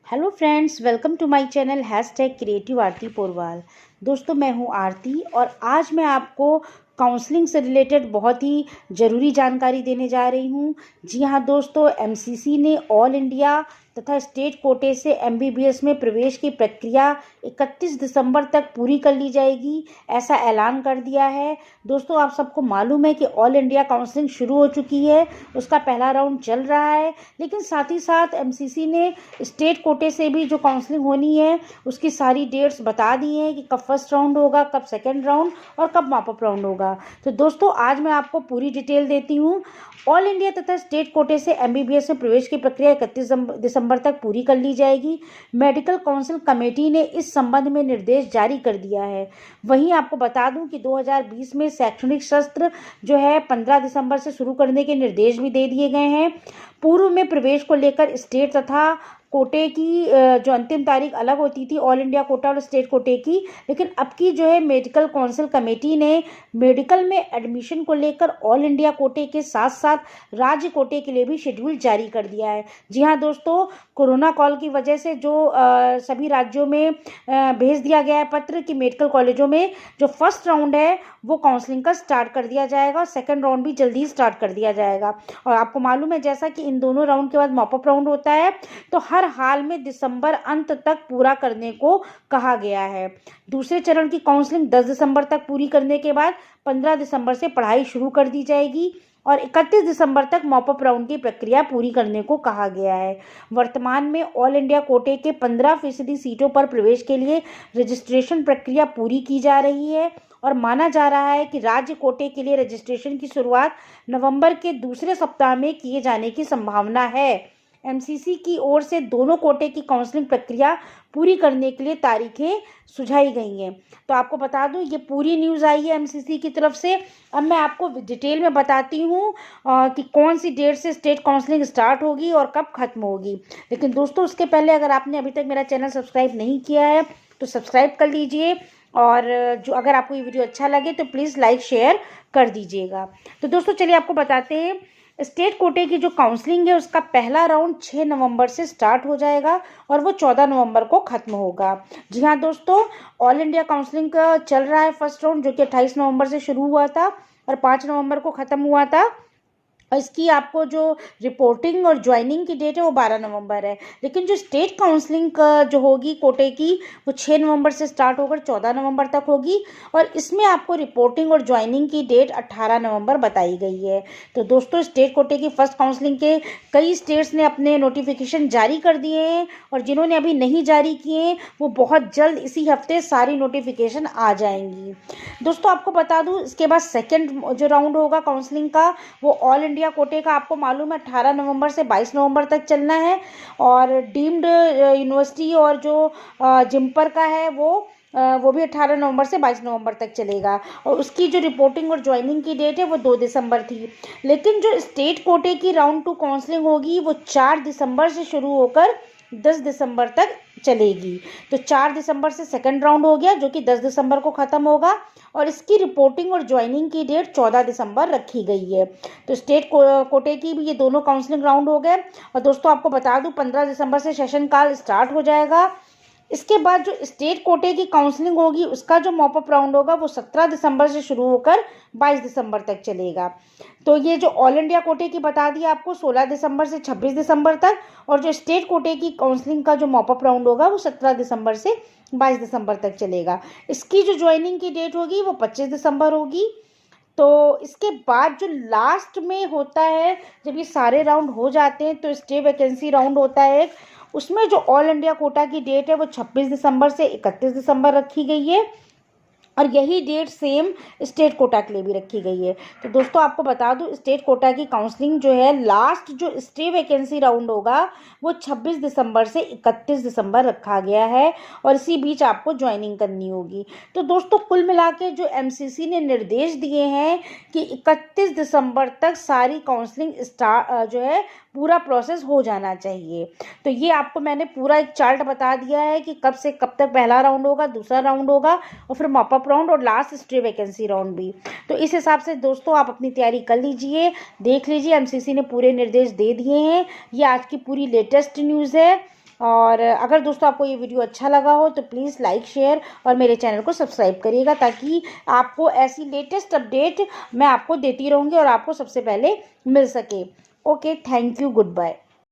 Hello friends, welcome to my channel hashtag creative Aarti Porwal. दोस्तों, मैं हूं आरती और आज मैं आपको काउंसलिंग से रिलेटेड बहुत ही ज़रूरी जानकारी देने जा रही हूं। जी हां दोस्तों, एमसीसी ने ऑल इंडिया तथा स्टेट कोटे से एमबीबीएस में प्रवेश की प्रक्रिया 31 दिसंबर तक पूरी कर ली जाएगी, ऐसा ऐलान कर दिया है। दोस्तों, आप सबको मालूम है कि ऑल इंडिया काउंसलिंग शुरू हो चुकी है, उसका पहला राउंड चल रहा है। लेकिन साथ ही साथ एमसीसी ने स्टेट कोटे से भी जो काउंसलिंग होनी है उसकी सारी डेट्स बता दी हैं कि कब फर्स्ट राउंड होगा, कब सेकंड राउंड और कब मॉपअप राउंड होगा। तो दोस्तों, आज मैं आपको पूरी डिटेल देती हूँ। ऑल इंडिया तथा स्टेट कोटे से एमबीबीएस में प्रवेश की प्रक्रिया 31 दिसंबर तक पूरी कर ली जाएगी। मेडिकल काउंसिल कमेटी ने इस संबंध में निर्देश जारी कर दिया है। वहीं आपको बता दूं कि 2020 में शैक्षणिक सत्र जो है 15 दिसंबर से शुरू करने के निर्देश भी दे दिए गए हैं। पूर्व में प्रवेश को लेकर स्टेट तथा कोटे की जो अंतिम तारीख अलग होती थी, ऑल इंडिया कोटा और स्टेट कोटे की, लेकिन अब की जो है मेडिकल काउंसिल कमेटी ने मेडिकल में एडमिशन को लेकर ऑल इंडिया कोटे के साथ साथ राज्य कोटे के लिए भी शेड्यूल जारी कर दिया है। जी हाँ दोस्तों, कोरोना काल की वजह से जो सभी राज्यों में भेज दिया गया है पत्र कि मेडिकल कॉलेजों में जो फर्स्ट राउंड है वो काउंसलिंग का स्टार्ट कर दिया जाएगा और सेकंड राउंड भी जल्दी ही स्टार्ट कर दिया जाएगा। और आपको मालूम है जैसा कि इन दोनों राउंड के बाद मॉपअप राउंड होता है, तो हर हाल में दिसंबर अंत तक पूरा करने को कहा गया है। दूसरे चरण की काउंसलिंग 10 दिसंबर तक पूरी करने के बाद 15 दिसंबर से पढ़ाई शुरू कर दी जाएगी और 31 दिसंबर तक मॉपअप राउंड की प्रक्रिया पूरी करने को कहा गया है। वर्तमान में ऑल इंडिया कोटे के 15% सीटों पर प्रवेश के लिए रजिस्ट्रेशन प्रक्रिया पूरी की जा रही है और माना जा रहा है कि राज्य कोटे के लिए रजिस्ट्रेशन की शुरुआत नवंबर के दूसरे सप्ताह में किए जाने की संभावना है। एमसीसी की ओर से दोनों कोटे की काउंसलिंग प्रक्रिया पूरी करने के लिए तारीखें सुझाई गई हैं। तो आपको बता दूं, ये पूरी न्यूज़ आई है एमसीसी की तरफ से। अब मैं आपको डिटेल में बताती हूँ कि कौन सी डेट से स्टेट काउंसलिंग स्टार्ट होगी और कब खत्म होगी। लेकिन दोस्तों, उसके पहले अगर आपने अभी तक मेरा चैनल सब्सक्राइब नहीं किया है तो सब्सक्राइब कर लीजिए और जो अगर आपको ये वीडियो अच्छा लगे तो प्लीज़ लाइक शेयर कर दीजिएगा। तो दोस्तों, चलिए आपको बताते हैं। स्टेट कोटे की जो काउंसलिंग है उसका पहला राउंड 6 नवंबर से स्टार्ट हो जाएगा और वो 14 नवंबर को खत्म होगा। जी हाँ दोस्तों, ऑल इंडिया काउंसलिंग का चल रहा है फर्स्ट राउंड, जो कि 28 नवंबर से शुरू हुआ था और 5 नवंबर को ख़त्म हुआ था। और इसकी आपको जो रिपोर्टिंग और ज्वाइनिंग की डेट है वो 12 नवंबर है। लेकिन जो स्टेट काउंसलिंग का जो होगी कोटे की वो 6 नवंबर से स्टार्ट होकर 14 नवंबर तक होगी और इसमें आपको रिपोर्टिंग और ज्वाइनिंग की डेट 18 नवंबर बताई गई है। तो दोस्तों, स्टेट कोटे की फर्स्ट काउंसलिंग के कई स्टेट्स ने अपने नोटिफिकेशन जारी कर दिए हैं और जिन्होंने अभी नहीं जारी किए वो बहुत जल्द इसी हफ्ते सारी नोटिफिकेशन आ जाएंगी। दोस्तों, आपको बता दूँ, इसके बाद सेकेंड जो राउंड होगा काउंसलिंग का वो ऑल इंडिया कोटे का आपको मालूम है 18 नवंबर से 22 नवंबर तक चलना है और डीम्ड यूनिवर्सिटी और जो जिम्पर का है वो भी 18 नवंबर से 22 नवंबर तक चलेगा और उसकी जो रिपोर्टिंग और ज्वाइनिंग की डेट है वो 2 दिसंबर थी। लेकिन जो स्टेट कोटे की राउंड 2 काउंसलिंग होगी वो 4 दिसंबर से शुरू होकर 10 दिसंबर तक चलेगी। तो 4 दिसंबर से सेकंड राउंड हो गया जो कि 10 दिसंबर को ख़त्म होगा और इसकी रिपोर्टिंग और ज्वाइनिंग की डेट 14 दिसंबर रखी गई है। तो स्टेट कोटे की भी ये दोनों काउंसलिंग राउंड हो गए और दोस्तों आपको बता दूं 15 दिसंबर से सेशन काल स्टार्ट हो जाएगा। इसके बाद जो स्टेट कोटे की काउंसलिंग होगी उसका जो मॉपअप राउंड होगा वो 17 दिसंबर से शुरू होकर 22 दिसंबर तक चलेगा। तो ये जो ऑल इंडिया कोटे की बता दी आपको 16 दिसंबर से 26 दिसंबर तक और जो स्टेट कोटे की काउंसलिंग का जो मॉपअप राउंड होगा वो 17 दिसंबर से 22 दिसंबर तक चलेगा। इसकी जो ज्वाइनिंग की डेट होगी वो 25 दिसंबर होगी। तो इसके बाद जो लास्ट में होता है, जब ये सारे राउंड हो जाते हैं तो स्टे वैकेंसी राउंड होता है एक, उसमें जो ऑल इंडिया कोटा की डेट है वो 26 दिसंबर से 31 दिसंबर रखी गई है और यही डेट सेम स्टेट कोटा के लिए भी रखी गई है। तो दोस्तों आपको बता दूं, स्टेट कोटा की काउंसलिंग जो है लास्ट जो स्टे वैकेंसी राउंड होगा वो 26 दिसंबर से 31 दिसंबर रखा गया है और इसी बीच आपको ज्वाइनिंग करनी होगी। तो दोस्तों, कुल मिला के जो एमसीसी ने निर्देश दिए हैं कि 31 दिसंबर तक सारी काउंसलिंग स्टार्ट जो है पूरा प्रोसेस हो जाना चाहिए। तो ये आपको मैंने पूरा एक चार्ट बता दिया है कि कब से कब तक पहला राउंड होगा, दूसरा राउंड होगा और फिर मॉपअप राउंड और लास्ट स्टे वैकेंसी राउंड भी। तो इस हिसाब से दोस्तों आप अपनी तैयारी कर लीजिए, देख लीजिए, एमसीसी ने पूरे निर्देश दे दिए हैं। ये आज की पूरी लेटेस्ट न्यूज़ है और अगर दोस्तों आपको ये वीडियो अच्छा लगा हो तो प्लीज़ लाइक शेयर और मेरे चैनल को सब्सक्राइब करिएगा, ताकि आपको ऐसी लेटेस्ट अपडेट मैं आपको देती रहूँगी और आपको सबसे पहले मिल सके। Okay, thank you, good bye.